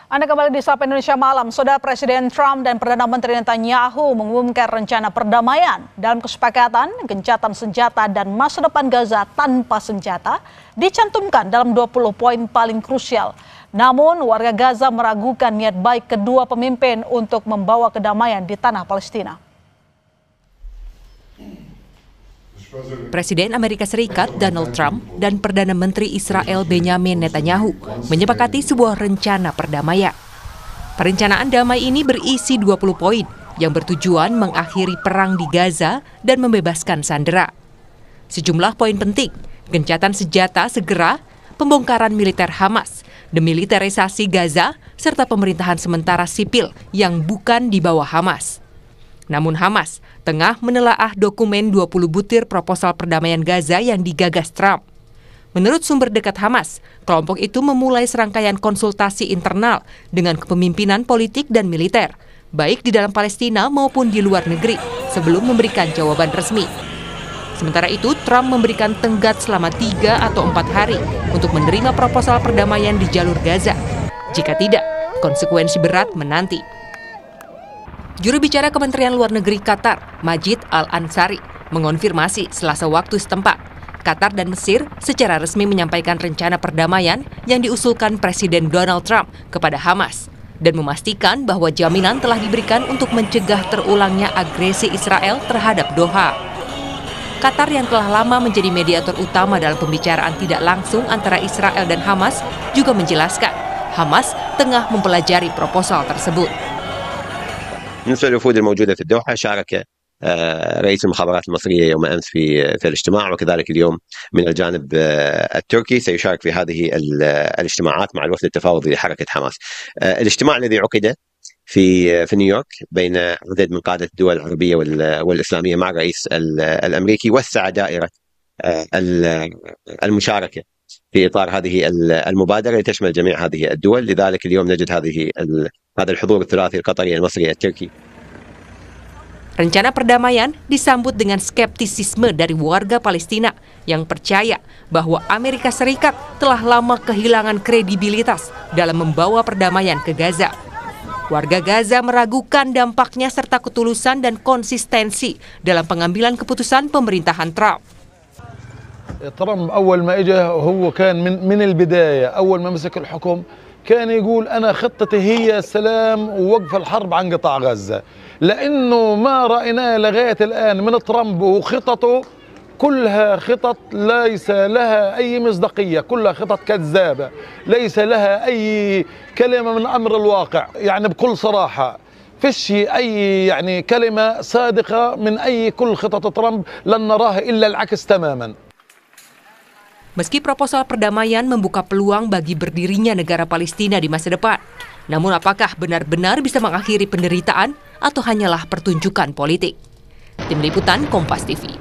Anda kembali di Sapa Indonesia Malam. Saudara, Presiden Trump dan Perdana Menteri Netanyahu mengumumkan rencana perdamaian dalam kesepakatan gencatan senjata dan masa depan Gaza tanpa senjata dicantumkan dalam 20 poin paling krusial. Namun warga Gaza meragukan niat baik kedua pemimpin untuk membawa kedamaian di tanah Palestina. Presiden Amerika Serikat Donald Trump dan Perdana Menteri Israel Benjamin Netanyahu menyepakati sebuah rencana perdamaian. Perencanaan damai ini berisi 20 poin yang bertujuan mengakhiri perang di Gaza dan membebaskan sandera. Sejumlah poin penting, gencatan senjata segera, pembongkaran militer Hamas, demilitarisasi Gaza, serta pemerintahan sementara sipil yang bukan di bawah Hamas. Namun Hamas tengah menelaah dokumen 20 butir proposal perdamaian Gaza yang digagas Trump. Menurut sumber dekat Hamas, kelompok itu memulai serangkaian konsultasi internal dengan kepemimpinan politik dan militer, baik di dalam Palestina maupun di luar negeri, sebelum memberikan jawaban resmi. Sementara itu, Trump memberikan tenggat selama 3 atau 4 hari untuk menerima proposal perdamaian di jalur Gaza. Jika tidak, konsekuensi berat menanti. Juru bicara Kementerian Luar Negeri Qatar, Majid Al-Ansari, mengonfirmasi Selasa waktu setempat, Qatar dan Mesir secara resmi menyampaikan rencana perdamaian yang diusulkan Presiden Donald Trump kepada Hamas dan memastikan bahwa jaminan telah diberikan untuk mencegah terulangnya agresi Israel terhadap Doha. Qatar yang telah lama menjadi mediator utama dalam pembicaraan tidak langsung antara Israel dan Hamas juga menjelaskan Hamas tengah mempelajari proposal tersebut. بالنسبة للوفود الموجودة في الدوحة شارك رئيس المخابرات المصرية يوم أمس في الاجتماع وكذلك اليوم من الجانب التركي سيشارك في هذه الاجتماعات مع الوفد التفاوضي لحركة حماس. الاجتماع الذي عقد في نيويورك بين عدد من قادة الدول العربية والإسلامية مع الرئيس الأمريكي وسع دائرة المشاركة في إطار هذه المبادرة لتشمل جميع هذه الدول. لذلك اليوم نجد هذا الحضور الثلاثي القطري المصري التركي. Rencana perdamaian disambut dengan skeptisisme dari warga Palestina yang percaya bahwa Amerika Serikat telah lama kehilangan kredibilitas dalam membawa perdamaian ke Gaza. Warga Gaza meragukan dampaknya serta ketulusan dan konsistensi dalam pengambilan keputusan pemerintahan Trump. ترامب أول ما إجا هو كان من البداية أول ما مسك الحكم كان يقول أنا خطتي هي السلام ووقف الحرب عن قطاع غزة، لأنه ما رأيناه لغاية الآن من ترامب وخططه كلها خطط ليس لها أي مصداقية، كلها خطط كذابة ليس لها أي كلمة من أمر الواقع. يعني بكل صراحة فيش أي يعني كلمة صادقة من أي كل خطط ترامب لن نراها إلا العكس تماما. Meski proposal perdamaian membuka peluang bagi berdirinya negara Palestina di masa depan, namun apakah benar-benar bisa mengakhiri penderitaan atau hanyalah pertunjukan politik? Tim Liputan Kompas TV.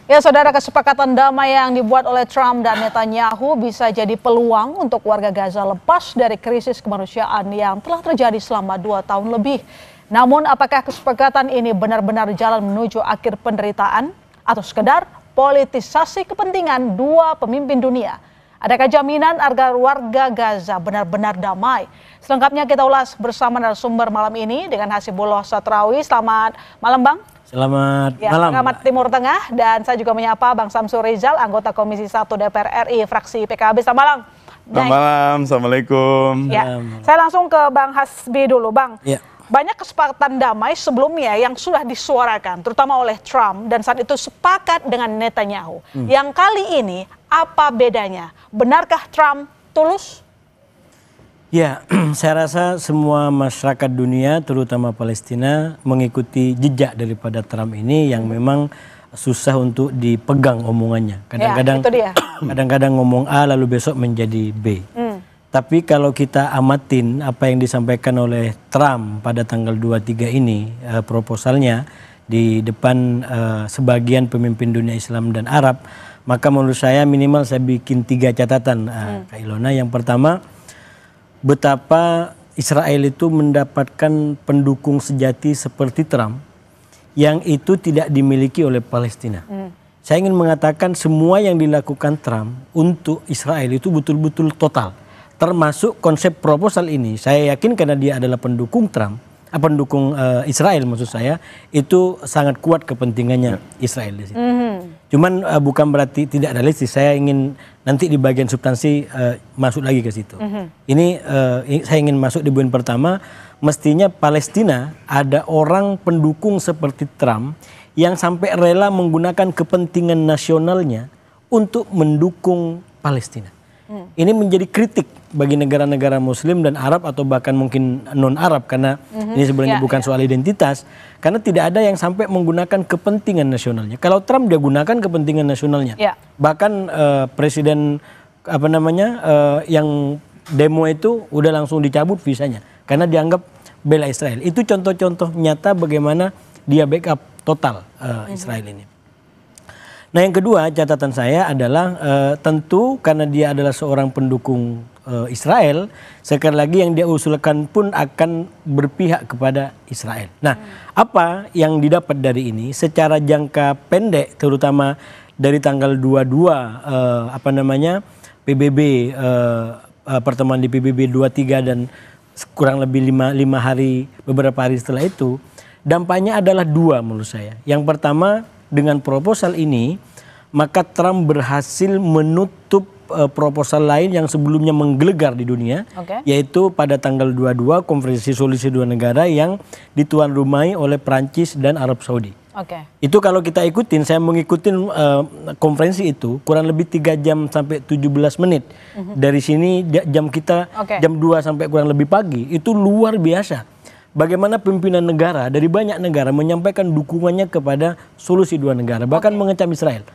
Ya, saudara, kesepakatan damai yang dibuat oleh Trump dan Netanyahu bisa jadi peluang untuk warga Gaza lepas dari krisis kemanusiaan yang telah terjadi selama 2 tahun lebih. Namun apakah kesepakatan ini benar-benar jalan menuju akhir penderitaan atau sekedar politisasi kepentingan dua pemimpin dunia? Adakah jaminan agar warga Gaza benar-benar damai? Selengkapnya kita ulas bersama narasumber malam ini dengan Hasibullah Satrawi. Selamat malam, Bang. Selamat malam. Pengamat Timur Tengah, dan saya juga menyapa Bang Samsul Rizal, anggota Komisi 1 DPR RI fraksi PKB. Selamat malam. Selamat malam. Assalamualaikum. Ya, saya langsung ke Bang Hasbi dulu, Bang. Ya. Banyak kesepakatan damai sebelumnya yang sudah disuarakan, terutama oleh Trump, dan saat itu sepakat dengan Netanyahu. Yang kali ini, apa bedanya? Benarkah Trump tulus? Ya, saya rasa semua masyarakat dunia, terutama Palestina, mengikuti jejak daripada Trump ini yang memang susah untuk dipegang omongannya. Kadang-kadang ngomong A lalu besok menjadi B. Tapi kalau kita amatin apa yang disampaikan oleh Trump pada tanggal 23 ini, proposalnya di depan sebagian pemimpin dunia Islam dan Arab, maka menurut saya minimal saya bikin 3 catatan, Kak Ilona. Yang pertama, betapa Israel itu mendapatkan pendukung sejati seperti Trump yang itu tidak dimiliki oleh Palestina. Saya ingin mengatakan semua yang dilakukan Trump untuk Israel itu betul-betul total. termasuk konsep proposal ini, saya yakin karena dia adalah pendukung Trump, pendukung Israel maksud saya, itu sangat kuat kepentingannya Israel di situ. Cuman bukan berarti tidak realistis. Saya ingin nanti di bagian substansi masuk lagi ke situ. Ini saya ingin masuk di poin pertama. Mestinya Palestina ada orang pendukung seperti Trump yang sampai rela menggunakan kepentingan nasionalnya untuk mendukung Palestina. Ini menjadi kritik bagi negara-negara Muslim dan Arab atau bahkan mungkin non-Arab karena ini sebenarnya bukan soal identitas, karena tidak ada yang sampai menggunakan kepentingan nasionalnya. Kalau Trump dia gunakan kepentingan nasionalnya, bahkan presiden yang demo itu udah langsung dicabut visanya karena dianggap bela Israel. Itu contoh-contoh nyata bagaimana dia backup total Israel ini. Nah yang kedua catatan saya adalah tentu karena dia adalah seorang pendukung Israel, sekali lagi yang dia usulkan pun akan berpihak kepada Israel. Nah apa yang didapat dari ini secara jangka pendek, terutama dari tanggal 22 PBB pertemuan di PBB 23 dan kurang lebih 5 hari, beberapa hari setelah itu, dampaknya adalah dua menurut saya. Yang pertama, dengan proposal ini, maka Trump berhasil menutup proposal lain yang sebelumnya menggelegar di dunia, yaitu pada tanggal 22 konferensi solusi dua negara yang dituan rumahi oleh Prancis dan Arab Saudi. Itu kalau kita ikutin, saya mengikuti konferensi itu kurang lebih 3 jam sampai 17 menit. Dari sini jam kita jam 2 sampai kurang lebih pagi, itu luar biasa. Bagaimana pimpinan negara dari banyak negara menyampaikan dukungannya kepada solusi dua negara, bahkan mengecam Israel.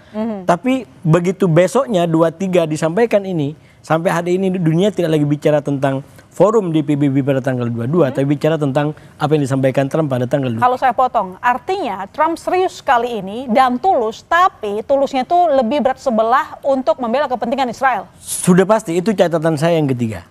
Tapi begitu besoknya 23 disampaikan ini, sampai hari ini dunia tidak lagi bicara tentang forum di PBB pada tanggal 22, tapi bicara tentang apa yang disampaikan Trump pada tanggal 2. Kalau saya potong, artinya Trump serius kali ini dan tulus, tapi tulusnya itu lebih berat sebelah untuk membela kepentingan Israel. Sudah pasti, itu catatan saya yang ketiga.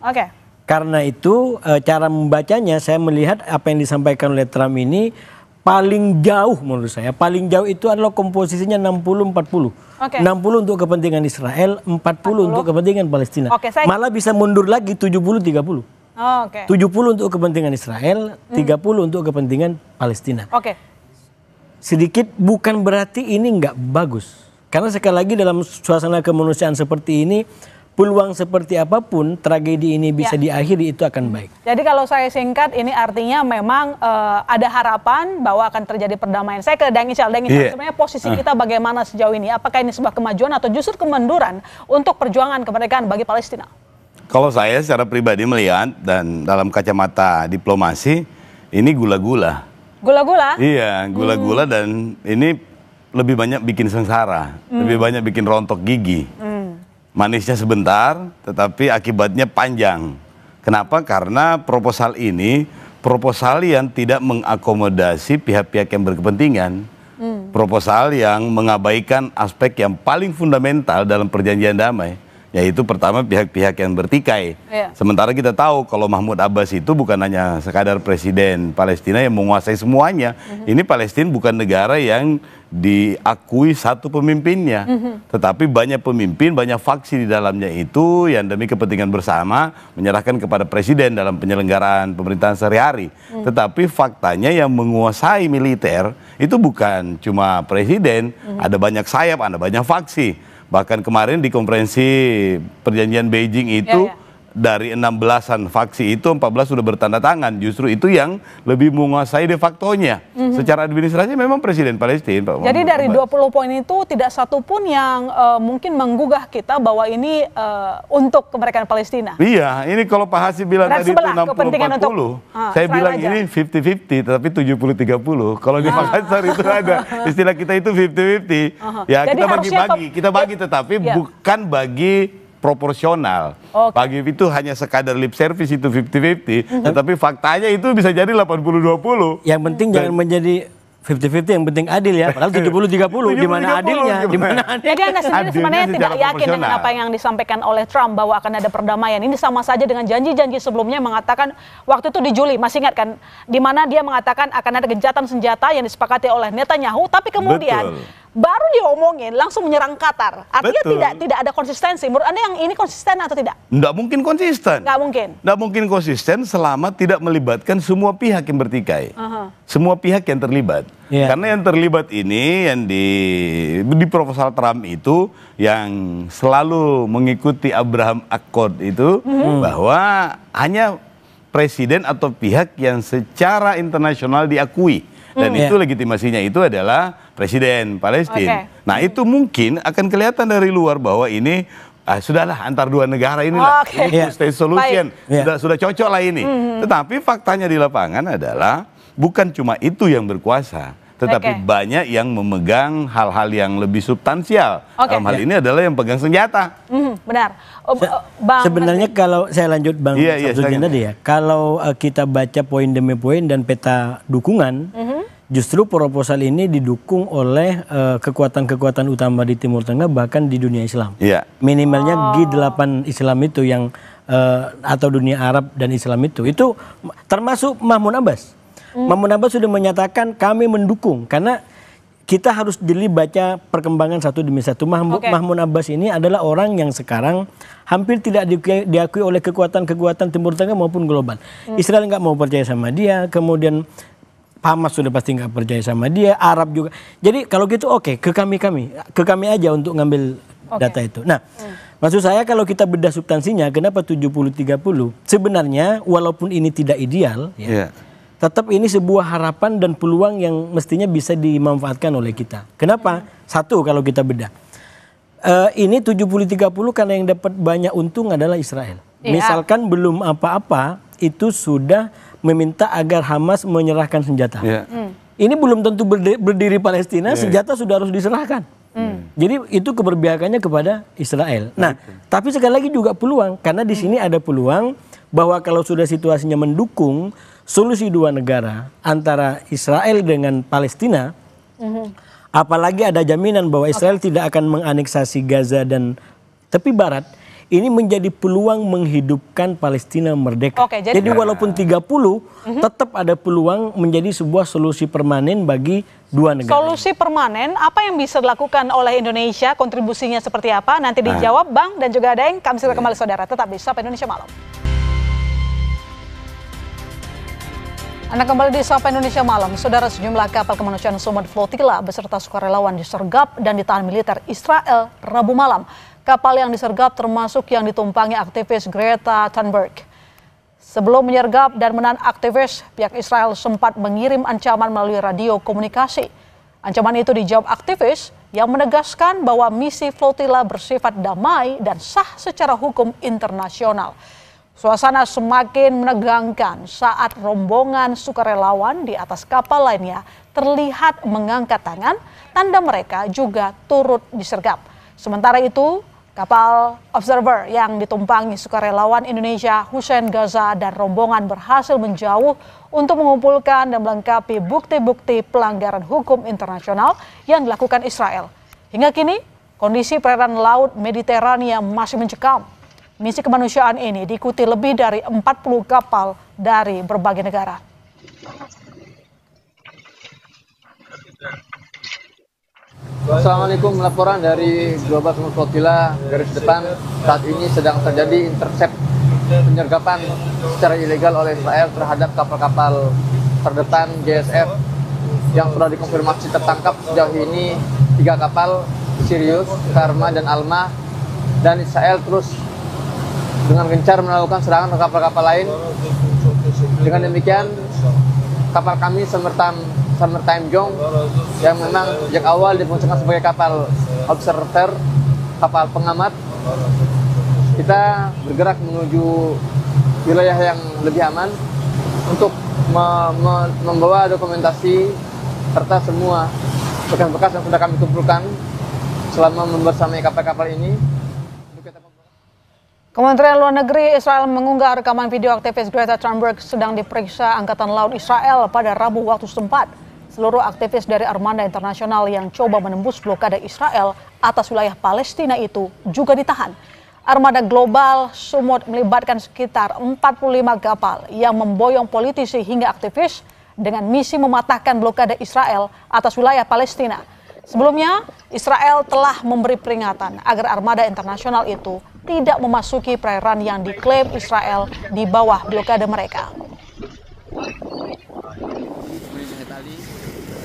Karena itu cara membacanya saya melihat apa yang disampaikan oleh Trump ini paling jauh menurut saya. Paling jauh itu adalah komposisinya 60-40. 60 untuk kepentingan Israel, 40 untuk kepentingan Palestina. Malah bisa mundur lagi 70-30. 70 untuk kepentingan Israel, 30 untuk kepentingan Palestina. Sedikit bukan berarti ini nggak bagus. Karena sekali lagi dalam suasana kemanusiaan seperti ini, peluang seperti apapun tragedi ini bisa diakhiri itu akan baik. Jadi kalau saya singkat ini artinya memang ada harapan bahwa akan terjadi perdamaian. Saya ke Dang Ical. Sebenarnya posisi kita bagaimana sejauh ini? Apakah ini sebuah kemajuan atau justru kemunduran untuk perjuangan kemerdekaan bagi Palestina? Kalau saya secara pribadi melihat dan dalam kacamata diplomasi ini gula-gula. Gula-gula? Iya, gula-gula dan ini lebih banyak bikin sengsara, lebih banyak bikin rontok gigi. Manisnya sebentar, tetapi akibatnya panjang. Kenapa? Karena proposal ini proposal yang tidak mengakomodasi pihak-pihak yang berkepentingan. Proposal yang mengabaikan aspek yang paling fundamental dalam perjanjian damai, yaitu pertama pihak-pihak yang bertikai. Sementara kita tahu kalau Mahmud Abbas itu bukan hanya sekadar presiden Palestina yang menguasai semuanya. Ini Palestina bukan negara yang diakui satu pemimpinnya, tetapi banyak pemimpin, banyak faksi di dalamnya itu yang demi kepentingan bersama menyerahkan kepada presiden dalam penyelenggaraan pemerintahan sehari-hari. Tetapi faktanya yang menguasai militer itu bukan cuma presiden, ada banyak sayap, ada banyak faksi. Bahkan kemarin di konferensi perjanjian Beijing itu dari 16-an faksi itu 14 sudah bertanda tangan. Justru itu yang lebih menguasai de facto-nya. Secara administrasi memang presiden Palestina. Jadi dari 20 poin itu tidak satu pun yang mungkin menggugah kita bahwa ini untuk kemerdekaan Palestina. Iya, ini kalau Pak Hasib bilang tadi itu 60-40, saya bilang aja. Ini 50-50 tetapi 70-30. Kalau di Makassar itu ada istilah kita itu 50-50. Ya jadi kita bagi tetapi bukan bagi proporsional. Bagi itu hanya sekadar lip service itu 50-50, tetapi faktanya itu bisa jadi 80-20. Yang penting jangan menjadi 50-50 yang penting adil ya. Padahal 70-30 di mana adilnya? Di mana adilnya? Jadi Anda sendiri Adilnya sebenarnya secara tidak yakin dengan proporsional. apa yang disampaikan oleh Trump bahwa akan ada perdamaian. Ini sama saja dengan janji-janji sebelumnya mengatakan waktu itu di Juli, masih ingat kan? Di mana dia mengatakan akan ada gencatan senjata yang disepakati oleh Netanyahu, tapi kemudian baru diomongin langsung menyerang Qatar. Artinya Betul. tidak ada konsistensi. Menurut Anda yang ini konsisten atau tidak? Nggak mungkin konsisten. Nggak mungkin. Nggak mungkin konsisten selama tidak melibatkan semua pihak yang bertikai. Semua pihak yang terlibat. Iya. Karena yang terlibat ini yang di proposal Trump itu yang selalu mengikuti Abraham Accord itu bahwa hanya presiden atau pihak yang secara internasional diakui. Dan itu legitimasinya itu adalah presiden Palestina. Nah itu mungkin akan kelihatan dari luar bahwa ini sudahlah antar dua negara inilah ini state solution. Sudah cocok lah ini. Tetapi faktanya di lapangan adalah bukan cuma itu yang berkuasa, tetapi banyak yang memegang hal-hal yang lebih substansial. Dalam hal ini adalah yang pegang senjata. Benar. Bang Sebenarnya kalau saya lanjut Bang Samsudin tadi ya, kalau kita baca poin demi poin dan peta dukungan, justru proposal ini didukung oleh kekuatan-kekuatan utama di Timur Tengah bahkan di dunia Islam. Minimalnya G8 Islam itu yang atau dunia Arab dan Islam itu termasuk Mahmud Abbas. Mahmud Abbas sudah menyatakan kami mendukung karena kita harus jeli baca perkembangan satu demi satu. Mahmud Abbas ini adalah orang yang sekarang hampir tidak diakui oleh kekuatan-kekuatan Timur Tengah maupun global. Israel nggak mau percaya sama dia, kemudian Hamas sudah pasti nggak percaya sama dia, Arab juga. Jadi kalau gitu ke kami aja untuk ngambil data itu. Nah, maksud saya kalau kita bedah substansinya, kenapa 70-30? Sebenarnya walaupun ini tidak ideal, tetap ini sebuah harapan dan peluang yang mestinya bisa dimanfaatkan oleh kita. Kenapa? Satu, kalau kita bedah. Ini 70-30 karena yang dapat banyak untung adalah Israel. Misalkan belum apa-apa, itu sudah meminta agar Hamas menyerahkan senjata. Ini belum tentu berdiri Palestina, senjata sudah harus diserahkan. Jadi itu keberpihakannya kepada Israel. Nah, tapi sekali lagi juga peluang, karena di sini ada peluang bahwa kalau sudah situasinya mendukung solusi dua negara antara Israel dengan Palestina, apalagi ada jaminan bahwa Israel tidak akan menganeksasi Gaza dan tepi barat, ini menjadi peluang menghidupkan Palestina merdeka. Jadi walaupun 30, tetap ada peluang menjadi sebuah solusi permanen bagi dua negara. Solusi permanen, apa yang bisa dilakukan oleh Indonesia, kontribusinya seperti apa? Nanti dijawab Bang dan juga Daeng. Kami segera kembali saudara, tetap di Sapa Indonesia Malam. Anda kembali di Sapa Indonesia Malam. Saudara, sejumlah kapal kemanusiaan Somad Flotilla beserta sukarelawan disergap dan ditahan militer Israel Rabu malam. Kapal yang disergap termasuk yang ditumpangi aktivis Greta Thunberg. Sebelum menyergap dan menahan aktivis, pihak Israel sempat mengirim ancaman melalui radio komunikasi. Ancaman itu dijawab aktivis yang menegaskan bahwa misi flotilla bersifat damai dan sah secara hukum internasional. Suasana semakin menegangkan saat rombongan sukarelawan di atas kapal lainnya terlihat mengangkat tangan, tanda mereka juga turut disergap. Sementara itu, kapal Observer yang ditumpangi sukarelawan Indonesia Hussein Gaza dan rombongan berhasil menjauh untuk mengumpulkan dan melengkapi bukti-bukti pelanggaran hukum internasional yang dilakukan Israel. Hingga kini, kondisi perairan Laut Mediterania masih mencekam. Misi kemanusiaan ini diikuti lebih dari 40 kapal dari berbagai negara. Assalamualaikum, laporan dari Global Somad Flotilla garis depan. Saat ini sedang terjadi intercept penyergapan secara ilegal oleh Israel terhadap kapal-kapal terdepan JSF yang sudah dikonfirmasi tertangkap sejauh ini 3 kapal, Sirius, Karma, dan Alma, dan Israel terus dengan gencar melakukan serangan ke kapal-kapal lain. Dengan demikian, kapal kami Summertime Jong yang memang sejak awal difungsikan sebagai kapal observer, kapal pengamat, kita bergerak menuju wilayah yang lebih aman untuk membawa dokumentasi serta semua bekas-bekas yang sudah kami kumpulkan selama membersamai kapal-kapal ini. Kementerian Luar Negeri Israel mengunggah rekaman video aktivis Greta Thunberg sedang diperiksa Angkatan Laut Israel pada Rabu waktu setempat. seluruh aktivis dari Armada Internasional yang coba menembus blokade Israel atas wilayah Palestina itu juga ditahan. Armada Global Sumut melibatkan sekitar 45 kapal yang memboyong politisi hingga aktivis dengan misi mematahkan blokade Israel atas wilayah Palestina. Sebelumnya, Israel telah memberi peringatan agar Armada Internasional itu tidak memasuki perairan yang diklaim Israel di bawah blokade mereka.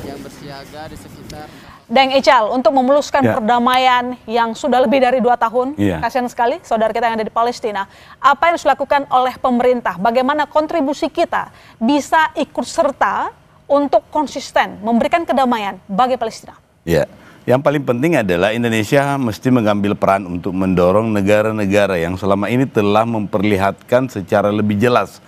Yang bersiaga di sekitar Deng Ical, untuk memuluskan perdamaian yang sudah lebih dari 2 tahun, kasihan sekali saudara kita yang ada di Palestina, apa yang harus dilakukan oleh pemerintah? Bagaimana kontribusi kita bisa ikut serta untuk konsisten memberikan kedamaian bagi Palestina? Ya, yang paling penting adalah Indonesia mesti mengambil peran untuk mendorong negara-negara yang selama ini telah memperlihatkan secara lebih jelas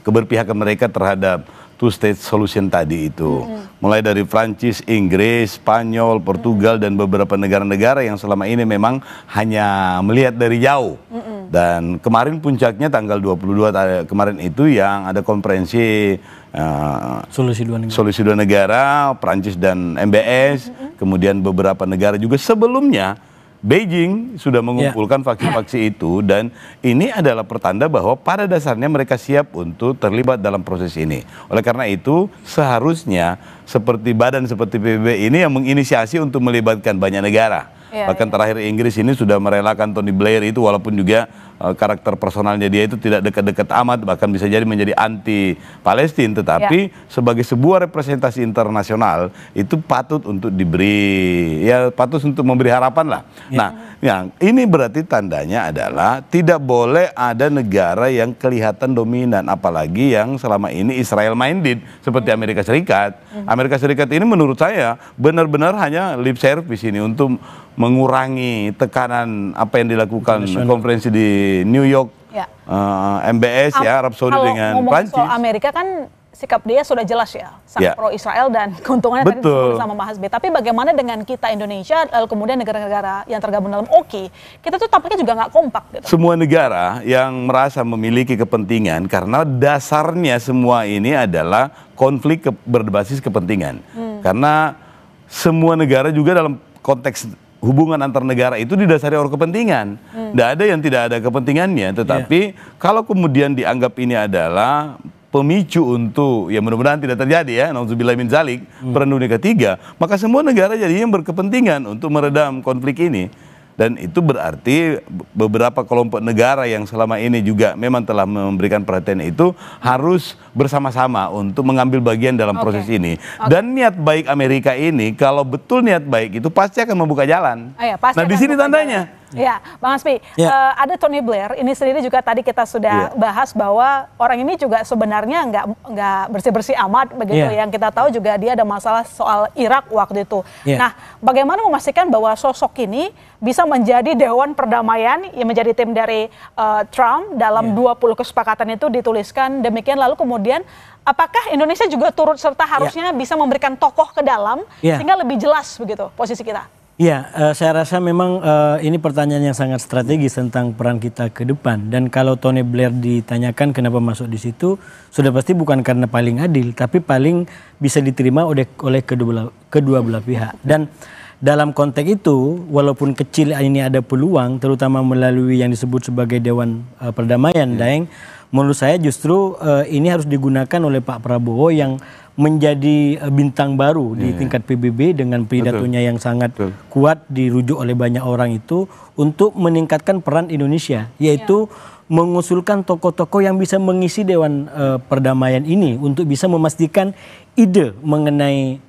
keberpihakan mereka terhadap two-state solution tadi itu. Mulai dari Prancis, Inggris, Spanyol, Portugal, dan beberapa negara-negara yang selama ini memang hanya melihat dari jauh. Dan kemarin puncaknya tanggal 22 kemarin itu yang ada konferensi solusi dua negara, Prancis dan MBS, kemudian beberapa negara juga sebelumnya. Beijing sudah mengumpulkan faksi-faksi itu, dan ini adalah pertanda bahwa pada dasarnya mereka siap untuk terlibat dalam proses ini. Oleh karena itu seharusnya seperti badan seperti PBB ini yang menginisiasi untuk melibatkan banyak negara. Bahkan terakhir Inggris ini sudah merelakan Tony Blair itu, walaupun juga karakter personalnya dia itu tidak dekat-dekat amat, bahkan bisa jadi menjadi anti Palestina, tetapi sebagai sebuah representasi internasional itu patut untuk diberi, patut untuk memberi harapan lah. Nah, yang ini berarti tandanya adalah tidak boleh ada negara yang kelihatan dominan, apalagi yang selama ini Israel minded seperti Amerika Serikat. Amerika Serikat ini menurut saya benar-benar hanya lip service ini untuk mengurangi tekanan apa yang dilakukan konferensi di New York, MBS Arab Saudi dengan Prancis. Soal Amerika kan sikap dia sudah jelas ya, sangat pro Israel dan keuntungannya tadi bersama Mas Hasbi. Tapi bagaimana dengan kita Indonesia, lalu kemudian negara-negara yang tergabung dalam OKI, kita tuh tampaknya juga nggak kompak gitu. Semua negara yang merasa memiliki kepentingan, karena dasarnya semua ini adalah konflik berbasis kepentingan. Karena semua negara juga dalam konteks hubungan antar negara itu didasari oleh kepentingan. Tidak ada yang tidak ada kepentingannya. Tetapi kalau kemudian dianggap ini adalah pemicu untuk, ya mudah-mudahan tidak terjadi ya, nauzubillah min zalik, perang dunia ketiga, maka semua negara jadinya berkepentingan untuk meredam konflik ini. Dan itu berarti beberapa kelompok negara yang selama ini juga memang telah memberikan perhatian itu harus bersama-sama untuk mengambil bagian dalam proses ini. Dan niat baik Amerika ini, kalau betul niat baik itu pasti akan membuka jalan. Nah di sini tandanya. Ya, Bang Hasbi, ada Tony Blair, ini sendiri juga tadi kita sudah bahas bahwa orang ini juga sebenarnya nggak bersih-bersih amat begitu. Yang kita tahu juga dia ada masalah soal Irak waktu itu. Nah, bagaimana memastikan bahwa sosok ini bisa menjadi Dewan Perdamaian yang menjadi tim dari Trump dalam 20 kesepakatan itu dituliskan demikian, lalu kemudian apakah Indonesia juga turut serta harusnya bisa memberikan tokoh ke dalam sehingga lebih jelas begitu posisi kita? Ya, saya rasa memang ini pertanyaan yang sangat strategis tentang peran kita ke depan. Dan kalau Tony Blair ditanyakan kenapa masuk di situ, sudah pasti bukan karena paling adil, tapi paling bisa diterima oleh kedua belah pihak. Dan dalam konteks itu, walaupun kecil ini ada peluang, terutama melalui yang disebut sebagai Dewan Perdamaian, Daeng, menurut saya justru ini harus digunakan oleh Pak Prabowo yang menjadi bintang baru di tingkat PBB dengan pidatonya yang sangat kuat dirujuk oleh banyak orang itu untuk meningkatkan peran Indonesia, yaitu mengusulkan tokoh-tokoh yang bisa mengisi Dewan Perdamaian ini untuk bisa memastikan ide mengenai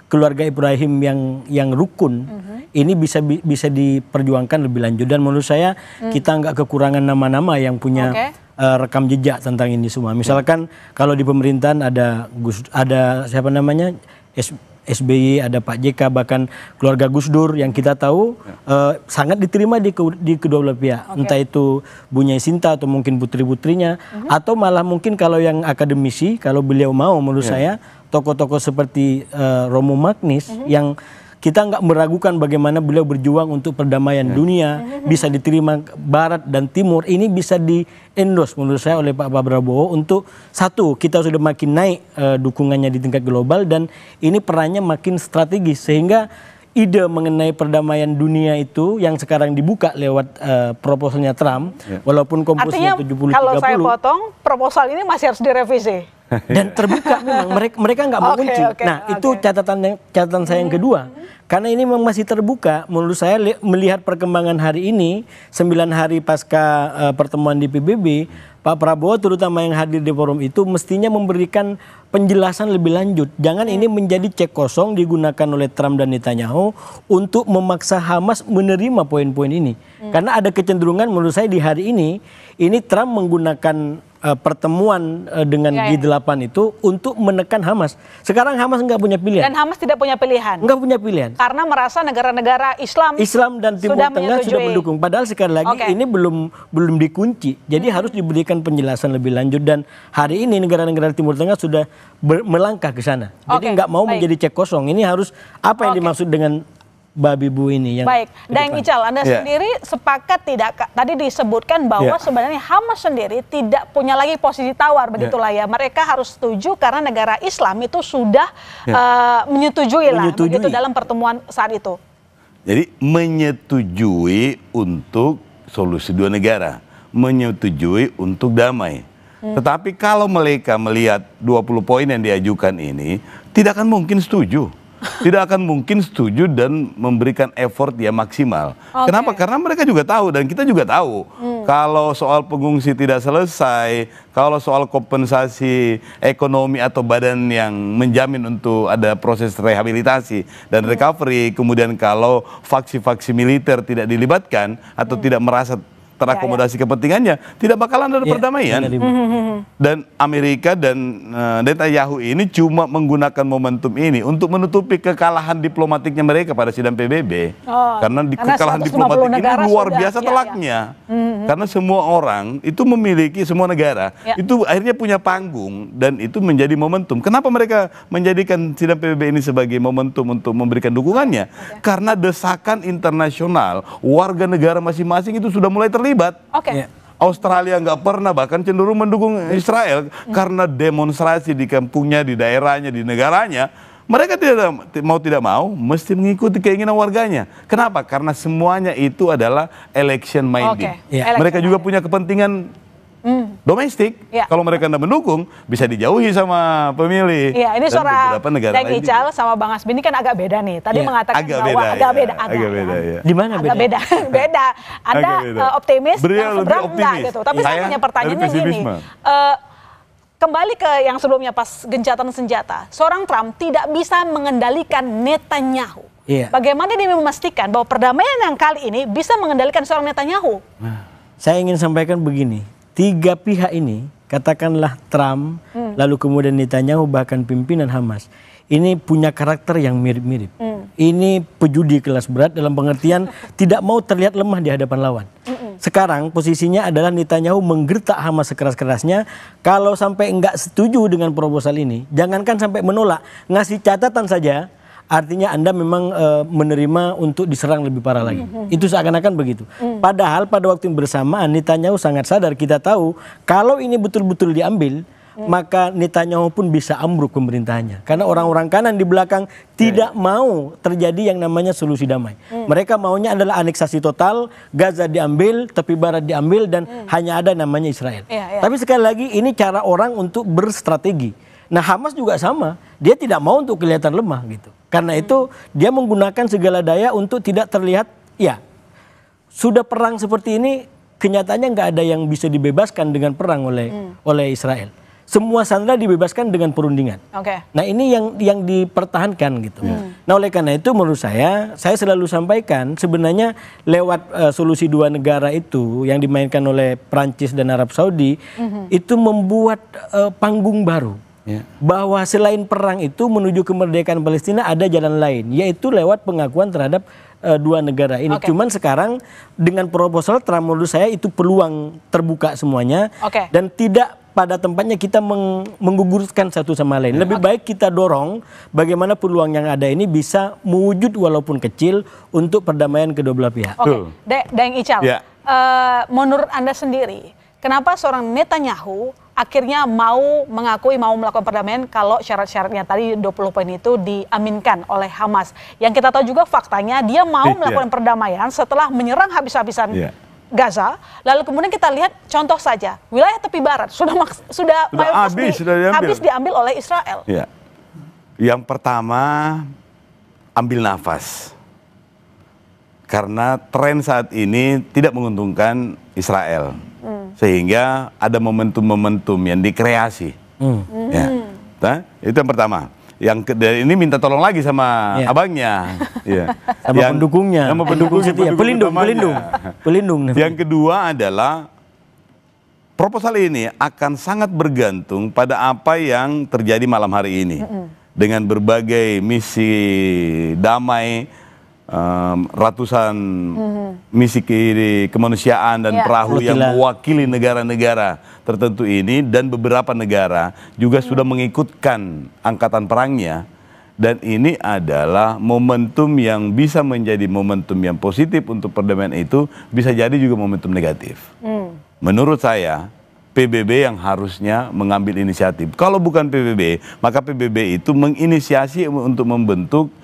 keluarga Ibrahim yang rukun ini bisa diperjuangkan lebih lanjut. Dan menurut saya kita nggak kekurangan nama-nama yang punya rekam jejak tentang ini semua. Misalkan kalau di pemerintahan ada siapa namanya SBY, ada Pak JK, bahkan keluarga Gus Dur yang kita tahu sangat diterima di kedua belah pihak. Entah itu Bu Nyai Sinta atau mungkin putri-putrinya, atau malah mungkin kalau yang akademisi, kalau beliau mau, menurut saya tokoh-tokoh seperti Romo Magnis yang kita nggak meragukan bagaimana beliau berjuang untuk perdamaian dunia, bisa diterima Barat dan Timur. Ini bisa di-endorse menurut saya oleh Pak Prabowo untuk satu, kita sudah makin naik dukungannya di tingkat global dan ini perannya makin strategis sehingga ide mengenai perdamaian dunia itu yang sekarang dibuka lewat proposalnya Trump, walaupun komposisinya 70-30. Kalau saya potong, proposal ini masih harus direvisi. Dan terbuka memang, mereka nggak mau kunci. Nah itu catatan saya yang kedua. Karena ini memang masih terbuka, menurut saya melihat perkembangan hari ini, 9 hari pasca pertemuan di PBB, Pak Prabowo terutama yang hadir di forum itu mestinya memberikan penjelasan lebih lanjut. Jangan ini menjadi cek kosong digunakan oleh Trump dan Netanyahu untuk memaksa Hamas menerima poin-poin ini. Karena ada kecenderungan menurut saya di hari ini Trump menggunakan pertemuan dengan G8 itu untuk menekan Hamas. Sekarang Hamas nggak punya pilihan. Dan Hamas tidak punya pilihan. Nggak punya pilihan. Karena merasa negara-negara Islam dan Timur Tengah sudah mendukung. Padahal sekali lagi ini belum dikunci. Jadi harus diberikan penjelasan lebih lanjut. Dan hari ini negara-negara Timur Tengah sudah melangkah ke sana. Jadi nggak mau menjadi cek kosong. Ini harus apa yang dimaksud dengan babi bu ini yang baik. Dan Ical, Anda sendiri sepakat tidak? Tadi disebutkan bahwa sebenarnya Hamas sendiri tidak punya lagi posisi tawar, begitulah ya. Mereka harus setuju karena negara Islam itu sudah menyetujui lah begitu dalam pertemuan saat itu. Jadi menyetujui untuk solusi dua negara, menyetujui untuk damai. Tetapi kalau mereka melihat 20 poin yang diajukan ini, tidak akan mungkin setuju. Tidak akan mungkin setuju dan memberikan effort yang maksimal. Kenapa? Karena mereka juga tahu dan kita juga tahu. Kalau soal pengungsi tidak selesai, kalau soal kompensasi ekonomi atau badan yang menjamin untuk ada proses rehabilitasi dan recovery, kemudian kalau faksi-faksi militer tidak dilibatkan atau tidak merasa terakomodasi kepentingannya, tidak bakalan ada perdamaian. Dan Amerika dan Netanyahu ini cuma menggunakan momentum ini untuk menutupi kekalahan diplomatiknya mereka pada sidang PBB. Karena kekalahan diplomatik ini luar biasa telaknya. Karena semua orang itu memiliki, semua negara itu akhirnya punya panggung dan itu menjadi momentum. Kenapa mereka menjadikan sidang PBB ini sebagai momentum untuk memberikan dukungannya? Karena desakan internasional, warga negara masing-masing itu sudah mulai terlibat. Australia nggak pernah bahkan cenderung mendukung Israel karena demonstrasi di kampungnya, di daerahnya, di negaranya. Mereka tidak mau mesti mengikuti keinginan warganya. Kenapa? Karena semuanya itu adalah election minded. Mereka juga punya kepentingan domestik. Kalau mereka tidak mendukung, bisa dijauhi sama pemilih. Iya, ini suara Deng Ical sama Bang Hasbi ini kan agak beda nih. Tadi mengatakan bahwa agak beda. Di mana beda? Beda. Anda optimis, yang seberang enggak gitu. Tapi saya punya pertanyaannya gini. Kembali ke yang sebelumnya pas gencatan senjata, seorang Trump tidak bisa mengendalikan Netanyahu. Bagaimana dia memastikan bahwa perdamaian yang kali ini bisa mengendalikan seorang Netanyahu? Saya ingin sampaikan begini. Tiga pihak ini, katakanlah Trump, lalu kemudian Netanyahu, bahkan pimpinan Hamas, ini punya karakter yang mirip-mirip. Ini pejudi kelas berat dalam pengertian tidak mau terlihat lemah di hadapan lawan. Sekarang posisinya adalah Netanyahu menggertak Hamas sekeras-kerasnya. Kalau sampai enggak setuju dengan proposal ini, jangankan sampai menolak, ngasih catatan saja, artinya Anda memang menerima untuk diserang lebih parah lagi. Itu seakan-akan begitu. Padahal pada waktu yang bersamaan Netanyahu sangat sadar, kita tahu kalau ini betul-betul diambil, maka Netanyahu pun bisa ambruk pemerintahannya. Karena orang-orang kanan di belakang tidak mau terjadi yang namanya solusi damai. Mereka maunya adalah aneksasi total, Gaza diambil, tepi barat diambil, dan hanya ada namanya Israel. Tapi sekali lagi ini cara orang untuk berstrategi. Nah Hamas juga sama, dia tidak mau untuk kelihatan lemah gitu. Karena itu dia menggunakan segala daya untuk tidak terlihat, sudah perang seperti ini, kenyataannya nggak ada yang bisa dibebaskan dengan perang oleh Israel. Semua sandera dibebaskan dengan perundingan. Nah ini yang dipertahankan gitu. Nah oleh karena itu menurut saya selalu sampaikan sebenarnya lewat solusi dua negara itu yang dimainkan oleh Prancis dan Arab Saudi, itu membuat panggung baru. Bahwa selain perang itu menuju kemerdekaan Palestina ada jalan lain, yaitu lewat pengakuan terhadap dua negara ini. Cuman sekarang dengan proposal Trump menurut saya itu peluang terbuka semuanya dan tidak pada tempatnya kita menggugurkan satu sama lain. Lebih baik kita dorong bagaimana peluang yang ada ini bisa mewujud walaupun kecil untuk perdamaian kedua belah pihak. Oke, Daeng Ical, menurut Anda sendiri, kenapa seorang Netanyahu akhirnya mau melakukan perdamaian kalau syarat-syaratnya tadi 20 poin itu diaminkan oleh Hamas? Yang kita tahu juga faktanya dia mau melakukan perdamaian setelah menyerang habis-habisan Gaza, lalu kemudian kita lihat contoh saja wilayah tepi barat sudah habis diambil oleh Israel. Ya. Yang pertama, ambil nafas. Karena tren saat ini tidak menguntungkan Israel. Sehingga ada momentum-momentum yang dikreasi. Ya. Nah, itu yang pertama. Yang ini minta tolong lagi sama abangnya. Sama pendukungnya. Sama pendukung setia. Pelindung. Yang kedua adalah proposal ini akan sangat bergantung pada apa yang terjadi malam hari ini. Dengan berbagai misi damai, ratusan misi kemanusiaan dan perahu yang mewakili negara-negara tertentu ini, dan beberapa negara juga sudah mengikutkan angkatan perangnya, dan ini adalah momentum yang bisa menjadi momentum yang positif untuk perdamaian itu, bisa jadi juga momentum negatif. Menurut saya PBB yang harusnya mengambil inisiatif. Kalau bukan PBB, maka PBB itu menginisiasi untuk membentuk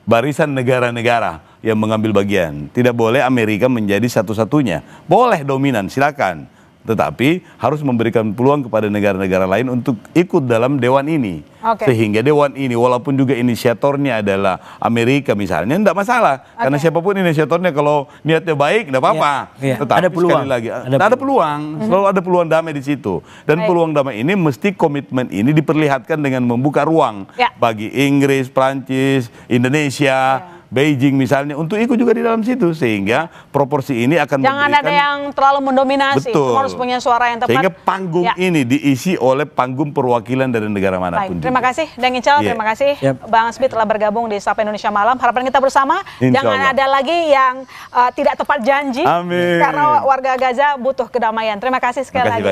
barisan negara-negara yang mengambil bagian. Tidak boleh Amerika menjadi satu-satunya. Boleh dominan, silakan. Tetapi harus memberikan peluang kepada negara-negara lain untuk ikut dalam dewan ini. Sehingga dewan ini walaupun juga inisiatornya adalah Amerika misalnya, tidak masalah. Karena siapapun inisiatornya kalau niatnya baik, tidak apa-apa. Tetapi ada peluang. Sekali lagi, ada peluang. Selalu ada peluang damai di situ. Dan peluang damai ini mesti komitmen ini diperlihatkan dengan membuka ruang bagi Inggris, Prancis, Indonesia, Beijing misalnya untuk ikut juga di dalam situ, sehingga proporsi ini akan jangan ada yang terlalu mendominasi. Harus punya suara yang tepat. Sehingga panggung ini diisi oleh panggung perwakilan dari negara manapun. Terima kasih Daeng Ical, terima kasih Bang Smith telah bergabung di Sapa Indonesia Malam. Harapan kita bersama jangan ada lagi yang tidak tepat janji. Karena warga Gaza butuh kedamaian. Terima kasih sekali lagi.